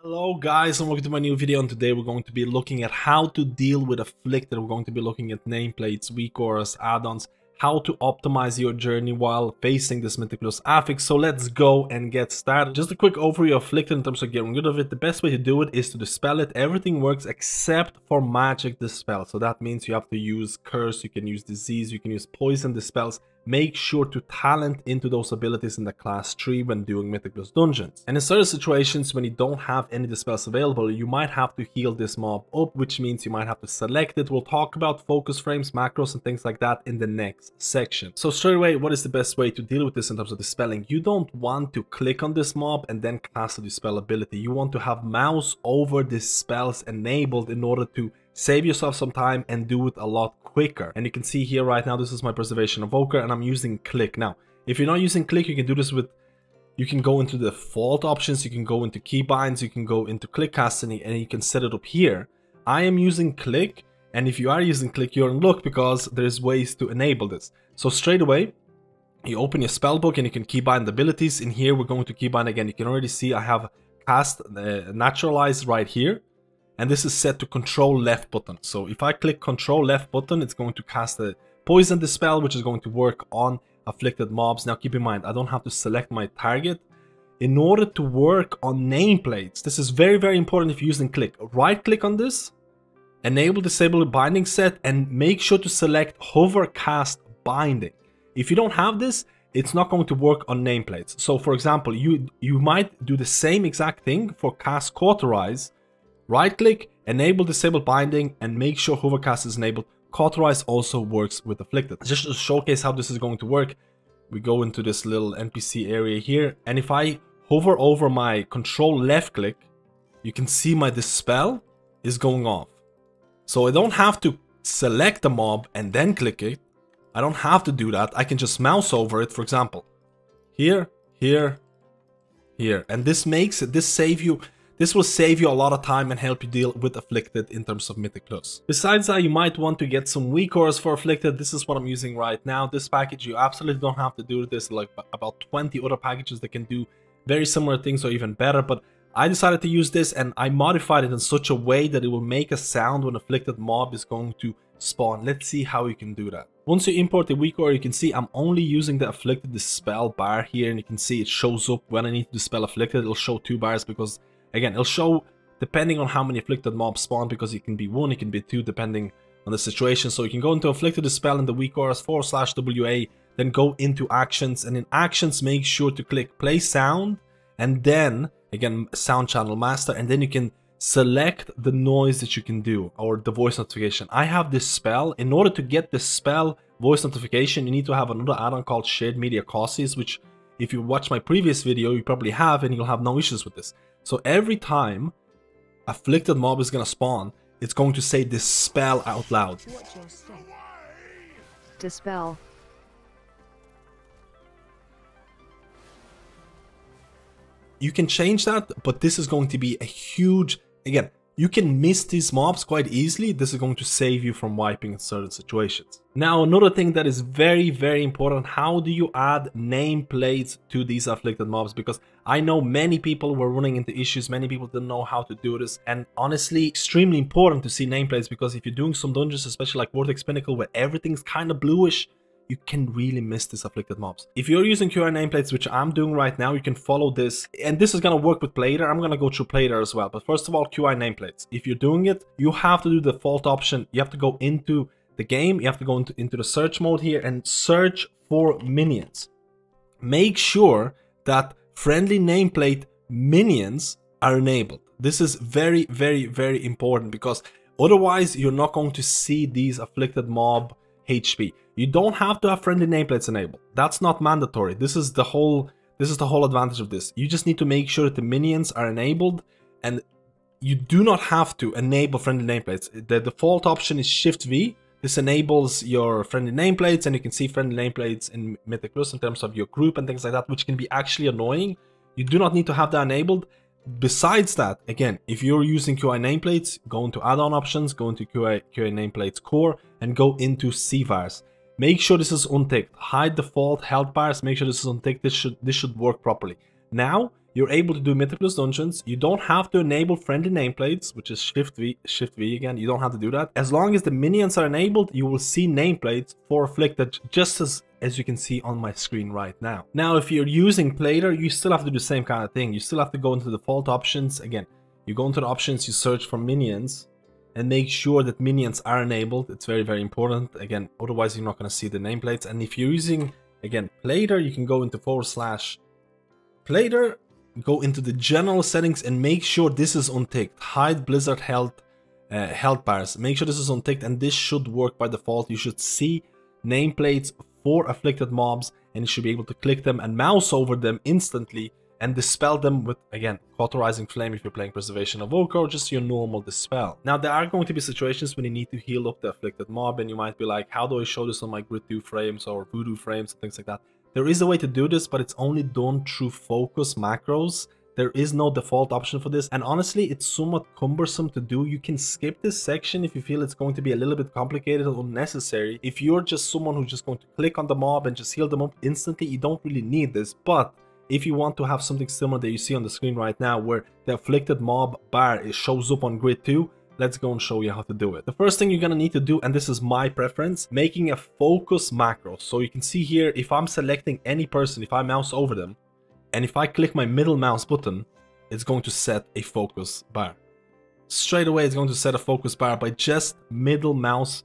Hello guys and welcome to my new video, and today we're going to be looking at how to deal with Afflicted. We're going to be looking at nameplates, WeakAuras, add-ons, how to optimize your journey while facing this Afflicted Affix. So let's go and get started. Just a quick overview of Afflicted in terms of getting rid of it. The best way to do it is to dispel it. Everything works except for magic dispel. So that means you have to use curse, you can use disease, you can use poison dispels. Make sure to talent into those abilities in the class tree when doing Mythic Plus dungeons. And in certain situations when you don't have any dispels available, you might have to heal this mob up, which means you might have to select it. We'll talk about focus frames, macros and things like that in the next section. So straight away, what is the best way to deal with this in terms of dispelling? You don't want to click on this mob and then cast a dispel ability. You want to have mouse over dispels enabled in order to save yourself some time and do it a lot quicker. And you can see here right now, this is my Preservation Evoker and I'm using click. Now, if you're not using click, you can do this with, you can go into the default options, you can go into keybinds, you can go into click casting and you can set it up here. I am using click, and if you are using click, you're in luck because there's ways to enable this. So straight away, you open your spellbook and you can keybind the abilities. In here, we're going to keybind again. You can already see I have cast naturalize right here. And this is set to control left button. So if I click control left button, it's going to cast a poison dispel, which is going to work on afflicted mobs. Now keep in mind, I don't have to select my target. In order to work on nameplates, this is very, very important if you're using click. Right click on this, enable disable binding set, and make sure to select hover cast binding. If you don't have this, it's not going to work on nameplates. So for example, you might do the same exact thing for cast cauterize. Right click, enable disable binding, and make sure hovercast is enabled. Cauterize also works with Afflicted. Just to showcase how this is going to work, we go into this little NPC area here, and if I hover over my control left click, you can see my dispel is going off. So I don't have to select the mob and then click it. I don't have to do that. I can just mouse over it, for example. Here, here, here. And this makes it, this will save you a lot of time and help you deal with Afflicted in terms of Mythic Plus. Besides that, you might want to get some WeakAuras for Afflicted. This is what I'm using right now. This package, you absolutely don't have to do this. Like about 20 other packages that can do very similar things or even better. But I decided to use this and I modified it in such a way that it will make a sound when Afflicted mob is going to spawn. Let's see how you can do that. Once you import the WeakAuras, you can see I'm only using the Afflicted Dispel bar here. And you can see it shows up when I need to dispel Afflicted. It'll show 2 bars because again, it'll show depending on how many afflicted mobs spawn, because it can be 1, it can be 2, depending on the situation. So you can go into Afflicted Dispel in the WeakAuras /WA, then go into Actions, and in Actions, make sure to click Play Sound, and then, again, Sound Channel Master, and then you can select the noise that you can do, or the voice notification. I have this spell. In order to get the spell voice notification, you need to have another add-on called Shared Media Causes, which, if you watch my previous video, you probably have, and you'll have no issues with this. So every time afflicted mob is gonna spawn, it's going to say dispel out loud. Dispel. You can change that, but this is going to be a huge, again, you can miss these mobs quite easily. This is going to save you from wiping in certain situations. Now, another thing that is very, very important, how do you add nameplates to these afflicted mobs? Because I know many people were running into issues, many people didn't know how to do this. And honestly, extremely important to see nameplates, because if you're doing some dungeons, especially like Vortex Pinnacle, where everything's kind of bluish, you can really miss these afflicted mobs. If you're using QR nameplates, which I'm doing right now, you can follow this. And this is going to work with Plater. I'm going to go through Plater as well. But first of all, QI nameplates. If you're doing it, you have to do the default option. You have to go into the game. You have to go into the search mode here and search for minions. Make sure that friendly nameplate minions are enabled. This is very, very, very important, because otherwise you're not going to see these afflicted mob HP. You don't have to have friendly nameplates enabled. That's not mandatory. This is the whole advantage of this. You just need to make sure that the minions are enabled, and you do not have to enable friendly nameplates. The default option is Shift V. This enables your friendly nameplates, and you can see friendly nameplates in Mythic Plus in terms of your group and things like that, which can be actually annoying. You do not need to have that enabled. Besides that, again, if you're using QI nameplates, go into add-on options, go into QI nameplates core, and go into CVARs. Make sure this is unticked. Hide default health bars. Make sure this is unticked. This should work properly. Now you're able to do Mythic Plus dungeons. You don't have to enable friendly nameplates, which is Shift V again. You don't have to do that. As long as the minions are enabled, you will see nameplates for Afflicted, just as you can see on my screen right now. Now, if you're using Plater, you still have to do the same kind of thing. You still have to go into the default options. Again, you go into the options, you search for minions, and make sure that minions are enabled. It's very, very important. Again, otherwise you're not going to see the nameplates. And if you're using, again, Plater, you can go into /Plater, go into the general settings and make sure this is unticked. Hide Blizzard health bars. Make sure this is unticked, and this should work by default. You should see nameplates for afflicted mobs, and you should be able to click them and mouse over them instantly and dispel them with, again, cauterizing flame if you're playing Preservation of Oak, or just your normal dispel. Now, there are going to be situations when you need to heal up the afflicted mob, and you might be like, how do I show this on my Grid 2 frames or Voodoo frames and things like that? There is a way to do this, but it's only done through focus macros. There is no default option for this, and honestly, it's somewhat cumbersome to do. You can skip this section if you feel it's going to be a little bit complicated or unnecessary. If you're just someone who's just going to click on the mob and just heal them up instantly, you don't really need this. But if you want to have something similar that you see on the screen right now, where the afflicted mob bar shows up on Grid 2, let's go and show you how to do it. The first thing you're gonna need to do, and this is my preference, making a focus macro. So you can see here, if I'm selecting any person, if I mouse over them, and if I click my middle mouse button, it's going to set a focus bar. Straight away, it's going to set a focus bar by just middle mouse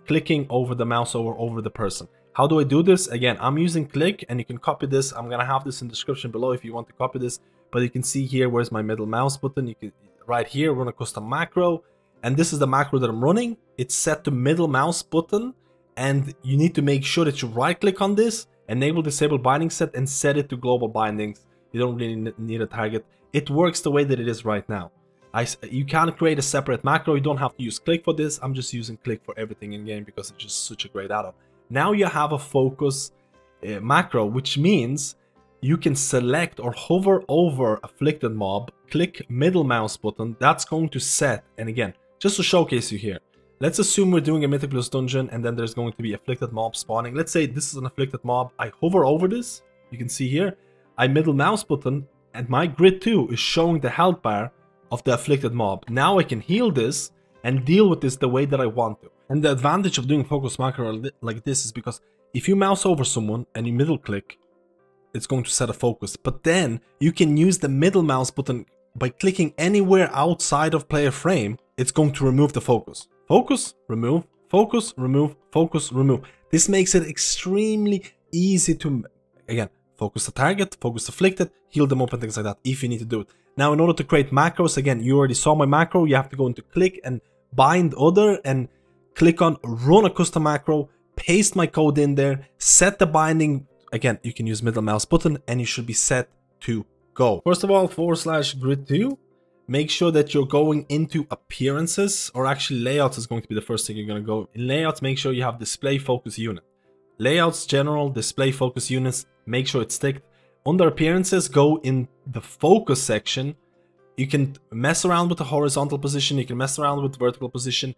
clicking over the mouse over the person. How do I do this? Again, I'm using click, and you can copy this. I'm gonna have this in the description below if you want to copy this. But you can see here, where's my middle mouse button? You can right here run a custom macro, and this is the macro that I'm running. It's set to middle mouse button, and you need to make sure that you right click on this, enable disable binding set, and set it to global bindings. You don't really need a target. It works the way that it is right now. You can create a separate macro. You don't have to use click for this. I'm just using click for everything in game because it's just such a great add-on. Now you have a focus macro, which means you can select or hover over afflicted mob, click middle mouse button. That's going to set, and again, just to showcase you here, let's assume we're doing a Mythic Plus dungeon, and then there's going to be afflicted mob spawning. Let's say this is an afflicted mob. I hover over this. You can see here, I middle mouse button, and my Grid 2 is showing the health bar of the afflicted mob. Now I can heal this and deal with this the way that I want to. And the advantage of doing focus macro like this is because if you mouse over someone and you middle click, it's going to set a focus. But then you can use the middle mouse button by clicking anywhere outside of player frame. It's going to remove the focus. Focus, remove, focus, remove, focus, remove. This makes it extremely easy to, again, focus the target, focus afflicted, heal them up and things like that if you need to do it. Now, in order to create macros, again, you already saw my macro. You have to go into click and bind other and click on run a custom macro, paste my code in there, set the binding. Again, you can use middle mouse button and you should be set to go. First of all, /Grid 2, make sure that you're going into appearances, or actually layouts is going to be the first thing you're going to go. In layouts, make sure you have display focus unit. Layouts, general, display focus units, make sure it's ticked. Under appearances, go in the focus section. You can mess around with the horizontal position, you can mess around with vertical position.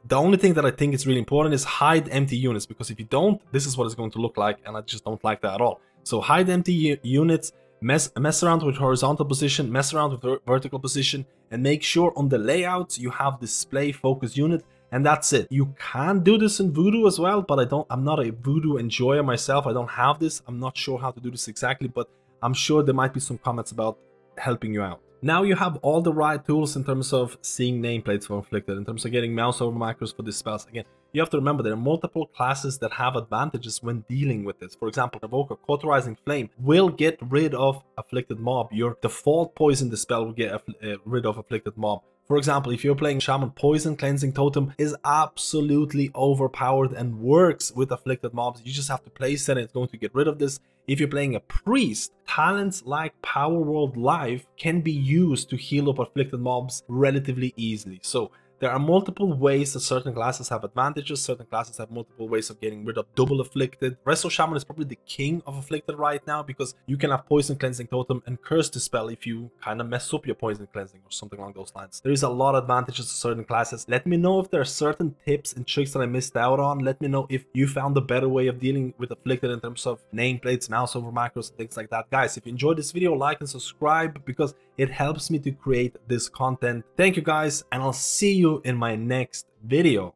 The only thing that I think is really important is hide empty units, because if you don't, this is what it's going to look like, and I just don't like that at all. So hide empty units, mess around with horizontal position, mess around with vertical position, and make sure on the layouts you have display focus unit, and that's it. You can do this in Voodoo as well, but I'm not a Voodoo enjoyer myself. I don't have this. I'm not sure how to do this exactly, but I'm sure there might be some comments about helping you out. Now you have all the right tools in terms of seeing nameplates for Afflicted, in terms of getting Mouseover macros for these spells. Again, you have to remember there are multiple classes that have advantages when dealing with this. For example, Evoker Cauterizing Flame will get rid of Afflicted Mob. Your default Poison Dispel will get rid of Afflicted Mob. For example, if you're playing Shaman, Poison Cleansing Totem is absolutely overpowered and works with afflicted mobs. You just have to place it and it's going to get rid of this. If you're playing a Priest, talents like Power World Life can be used to heal up afflicted mobs relatively easily. So There are multiple ways that certain classes have advantages, certain classes have multiple ways of getting rid of double Afflicted. Resto Shaman is probably the king of Afflicted right now because you can have Poison Cleansing Totem and Curse Dispel if you kind of mess up your Poison Cleansing or something along those lines. There is a lot of advantages to certain classes. Let me know if there are certain tips and tricks that I missed out on. Let me know if you found a better way of dealing with Afflicted in terms of nameplates, Mouseover macros, and things like that. Guys, if you enjoyed this video, like and subscribe because it helps me to create this content. Thank you guys, and I'll see you in my next video.